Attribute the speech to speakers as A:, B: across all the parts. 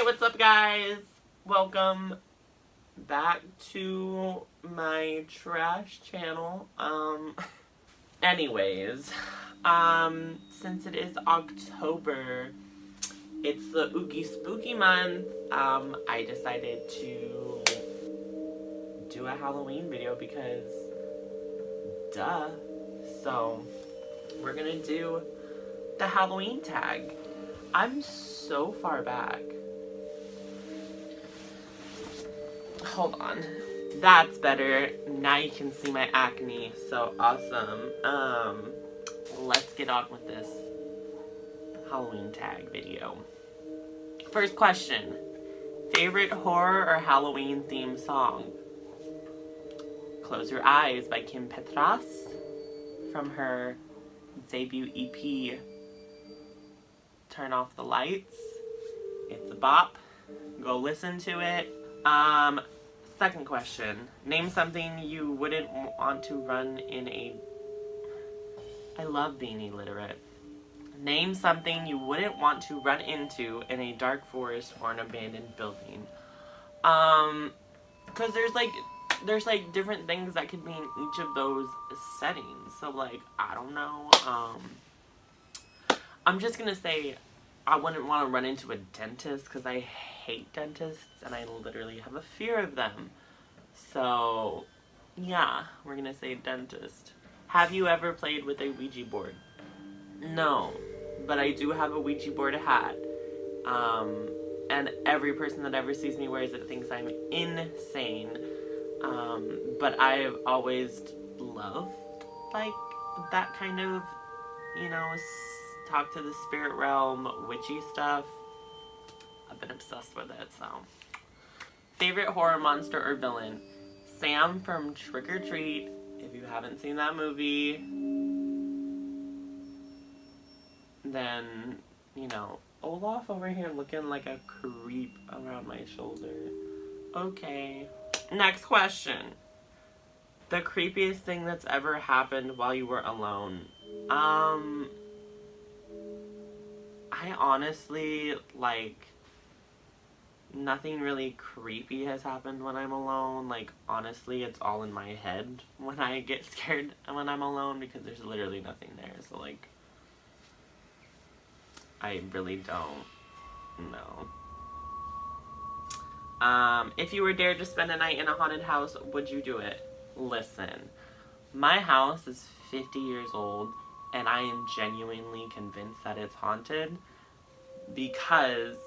A: Alright, what's up guys? Welcome back to my trash channel. Anyways, since it is October, it's the ooky spooky month, I decided to do a Halloween video because duh. So we're gonna do the Halloween tag. I'm so far back. Hold on. That's better. Now you can see my acne. So awesome. Let's get on with this Halloween tag video. First question. Favorite horror or Halloween theme song? Close Your Eyes by Kim Petras from her debut EP Turn Off the Lights. It's a bop. Go listen to it. Second question. Name something you wouldn't want to run in a... I love being illiterate. Name something you wouldn't want to run into in a dark forest or an abandoned building. Because there's different things that could be in each of those settings. So I don't know. I'm just gonna say I wouldn't want to run into a dentist because I hate dentists and I literally have a fear of them. So, yeah, we're gonna say dentist. Have you ever played with a Ouija board? No, but I do have a Ouija board hat. And every person that ever sees me wears it thinks I'm insane. But I've always loved, that kind of, talk to the spirit realm, witchy stuff. I've been obsessed with it, so. Favorite horror monster or villain? Sam from Trick or Treat. If you haven't seen that movie, then, Olaf over here looking like a creep around my shoulder. Okay. Next question. The creepiest thing that's ever happened while you were alone? I honestly, nothing really creepy has happened when I'm alone. Honestly, it's all in my head when I get scared when I'm alone because there's literally nothing there. So, I really don't know. If you were dared to spend a night in a haunted house, would you do it? Listen, my house is 50 years old, and I am genuinely convinced that it's haunted because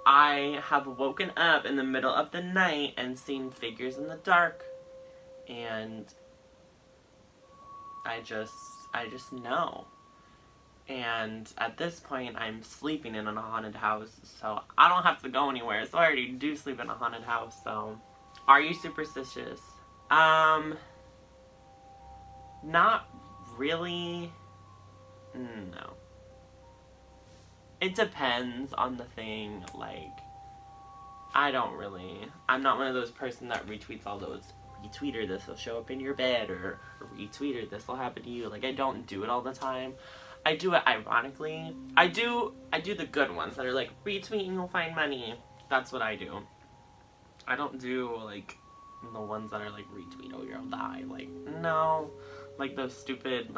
A: I have woken up in the middle of the night and seen figures in the dark, and I just know. And at this point, I'm sleeping in a haunted house, so I don't have to go anywhere. So I already do sleep in a haunted house, so. Are you superstitious? Not really. No. It depends on the thing, I don't really. I'm not one of those person that retweets all those, retweeter this will show up in your bed, or retweeter this will happen to you. I don't do it all the time. I do it ironically. I do the good ones that are retweet and you'll find money. That's what I do. I don't do the ones that are retweet, oh you'll die. No. Those stupid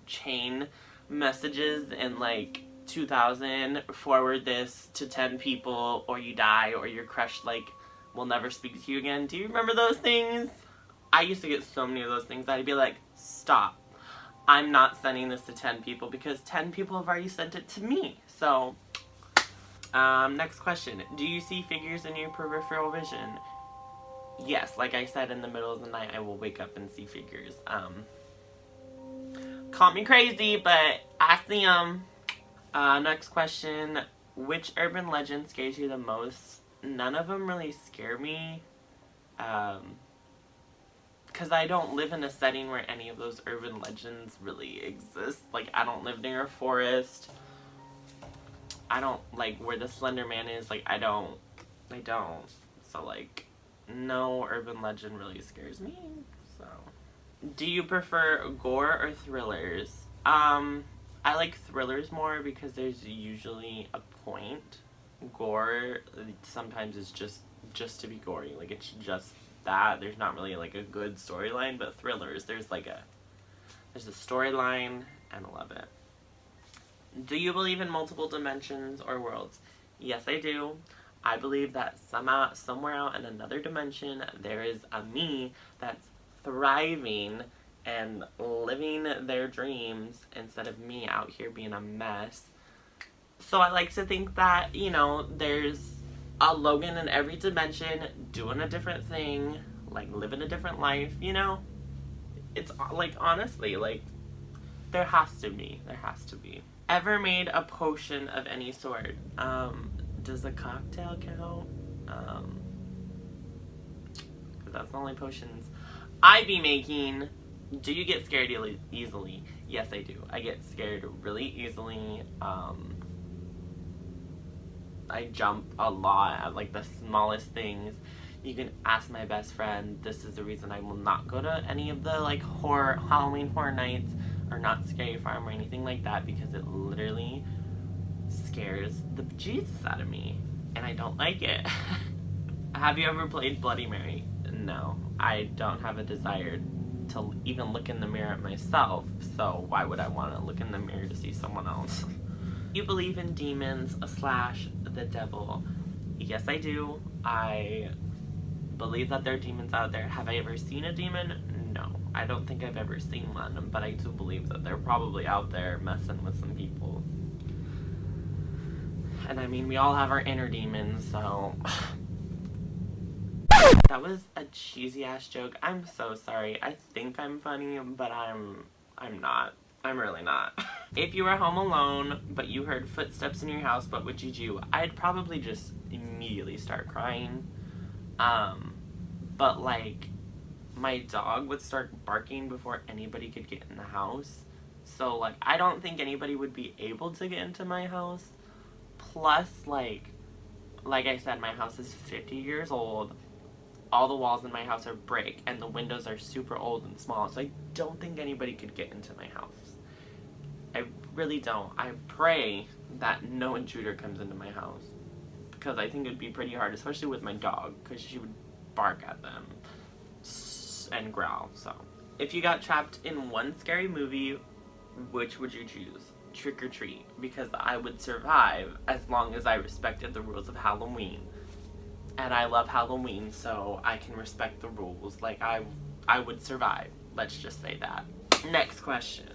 A: chain messages in 2000, forward this to 10 people or you die, or your crush will never speak to you again. Do you remember those things? I used to get so many of those things that I'd be like, stop. I'm not sending this to 10 people because 10 people have already sent it to me. So, next question. Do you see figures in your peripheral vision? Yes, like I said, in the middle of the night, I will wake up and see figures. Call me crazy, but I see them. Next question. Which urban legend scares you the most? None of them really scare me. Because I don't live in a setting where any of those urban legends really exist. I don't live near a forest. I don't, where the Slender Man is, I don't. So, no urban legend really scares me, so. Do you prefer gore or thrillers? I like thrillers more because there's usually a point. gore sometimes is just to be gory. Like, it's just that. There's not really like a good storyline, but thrillers, there's a storyline, and I love it. Do you believe in multiple dimensions or worlds? Yes, I do. I believe that somewhere out in another dimension, there is a me that's thriving and living their dreams instead of me out here being a mess. So I like to think that, there's a Logan in every dimension doing a different thing, like living a different life, It's like, honestly, like, there has to be. Ever made a potion of any sort? Does a cocktail count? Because that's the only potions I be making. Do you get scared easily? Yes, I do. I get scared really easily. I jump a lot at like the smallest things. You can ask my best friend. This is the reason I will not go to any of the like Halloween horror nights or not Scary Farm or anything like that, because it literally scares the bejesus out of me and I don't like it. Have you ever played Bloody Mary? No, I don't have a desire to even look in the mirror at myself, so why would I want to look in the mirror to see someone else? You believe in demons / the devil? Yes, I do. I believe that there are demons out there. Have I ever seen a demon? No, I don't think I've ever seen one, but I do believe that they're probably out there messing with some people. And I mean, we all have our inner demons, so... That was a cheesy ass joke. I'm so sorry. I think I'm funny, but I'm not. I'm really not. If you were home alone, but you heard footsteps in your house, what would you do? I'd probably just immediately start crying. But like, my dog would start barking before anybody could get in the house. So like, I don't think anybody would be able to get into my house. Plus, like I said, my house is 50 years old. All the walls in my house are brick, and the windows are super old and small, so I don't think anybody could get into my house. I really don't. I pray that no intruder comes into my house, because I think it would be pretty hard, especially with my dog, because she would bark at them and growl. So, if you got trapped in one scary movie, which would you choose? Trick or Treat, because I would survive as long as I respected the rules of Halloween. And I love Halloween, so I can respect the rules. Like, I would survive. Let's just say that. Next question.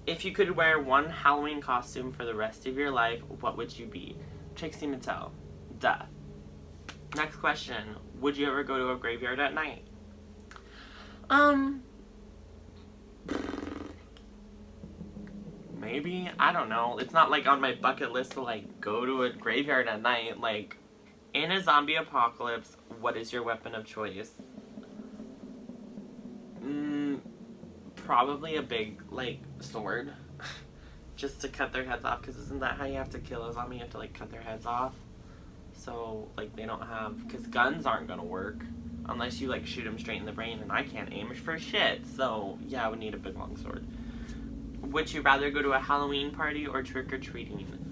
A: If you could wear one Halloween costume for the rest of your life, what would you be? Trixie Mattel. Duh. Next question. Would you ever go to a graveyard at night? Maybe. I don't know. It's not, like, on my bucket list to, like, go to a graveyard at night. Like... In a zombie apocalypse, what is your weapon of choice? Probably a big, like, sword. Just to cut their heads off, because isn't that how you have to kill a zombie? You have to, like, cut their heads off. So, like, they don't have... Because guns aren't gonna work. Unless you, like, shoot them straight in the brain, and I can't aim for shit. So, yeah, I would need a big, long sword. Would you rather go to a Halloween party or trick-or-treating?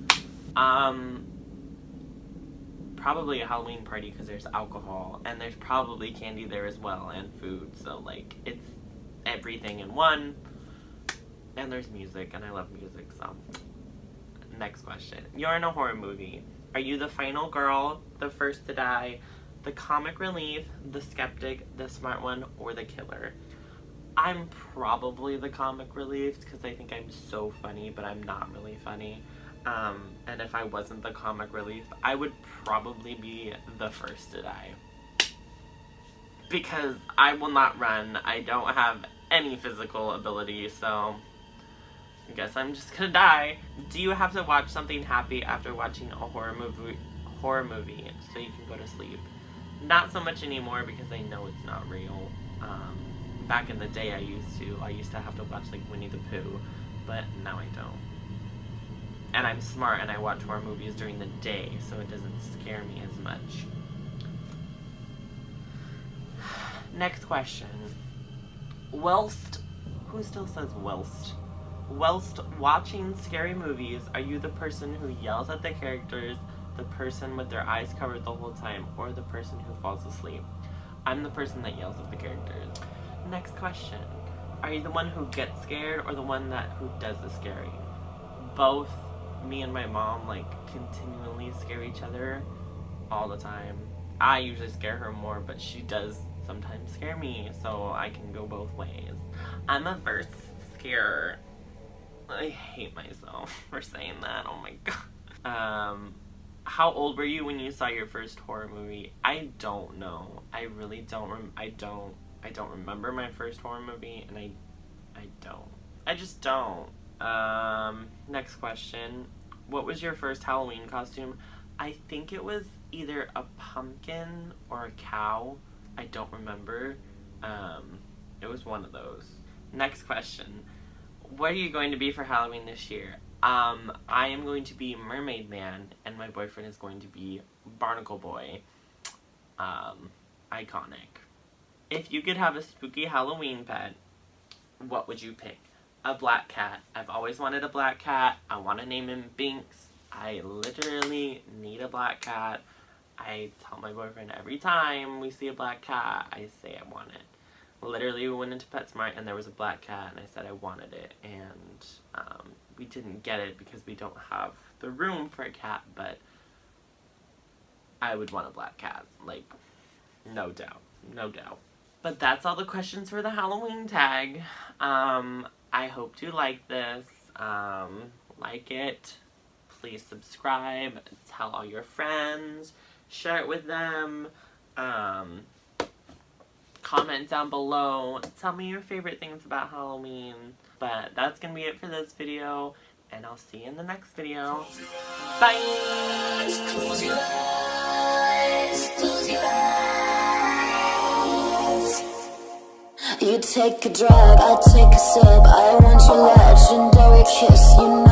A: Probably a Halloween party, because there's alcohol, and there's probably candy there as well, and food, so like, it's everything in one, and there's music, and I love music, so. Next question. You're in a horror movie. Are you the final girl, the first to die, the comic relief, the skeptic, the smart one, or the killer? I'm probably the comic relief, because I think I'm so funny, but I'm not really funny. And if I wasn't the comic relief, I would probably be the first to die. Because I will not run. I don't have any physical ability, so I guess I'm just gonna die. Do you have to watch something happy after watching a horror movie so you can go to sleep? Not so much anymore, because I know it's not real. Back in the day I used to have to watch like Winnie the Pooh, but now I don't. And I'm smart and I watch horror movies during the day, so it doesn't scare me as much. Next question. Whilst watching scary movies, are you the person who yells at the characters, the person with their eyes covered the whole time, or the person who falls asleep? I'm the person that yells at the characters. Next question. Are you the one who gets scared or the one who does the scaring? Both. Me and my mom like continually scare each other all the time. I usually scare her more, but she does sometimes scare me, so I can go both ways. I'm a verse scarer. I hate myself for saying that. Oh my god. How old were you when you saw your first horror movie? I don't know. I really don't. I don't remember my first horror movie, and I don't. I just don't. Next question. What was your first Halloween costume? I think it was either a pumpkin or a cow. I don't remember. It was one of those. Next question. What are you going to be for Halloween this year? I am going to be Mermaid Man, and my boyfriend is going to be Barnacle Boy. Iconic. If you could have a spooky Halloween pet, what would you pick? A black cat. I've always wanted a black cat. I want to name him Binks. I literally need a black cat. I tell my boyfriend every time we see a black cat, I say I want it. Literally, we went into PetSmart and there was a black cat, and I said I wanted it, and we didn't get it because we don't have the room for a cat, but I would want a black cat, like, no doubt, no doubt. But that's all the questions for the Halloween tag. I hope you like this. Like it. Please subscribe. Tell all your friends. Share it with them. Comment down below. Tell me your favorite things about Halloween. But that's going to be it for this video. And I'll see you in the next video. Bye! Close your eyes. Close your eyes. You take a drag, I take a sip. I want your legendary kiss. You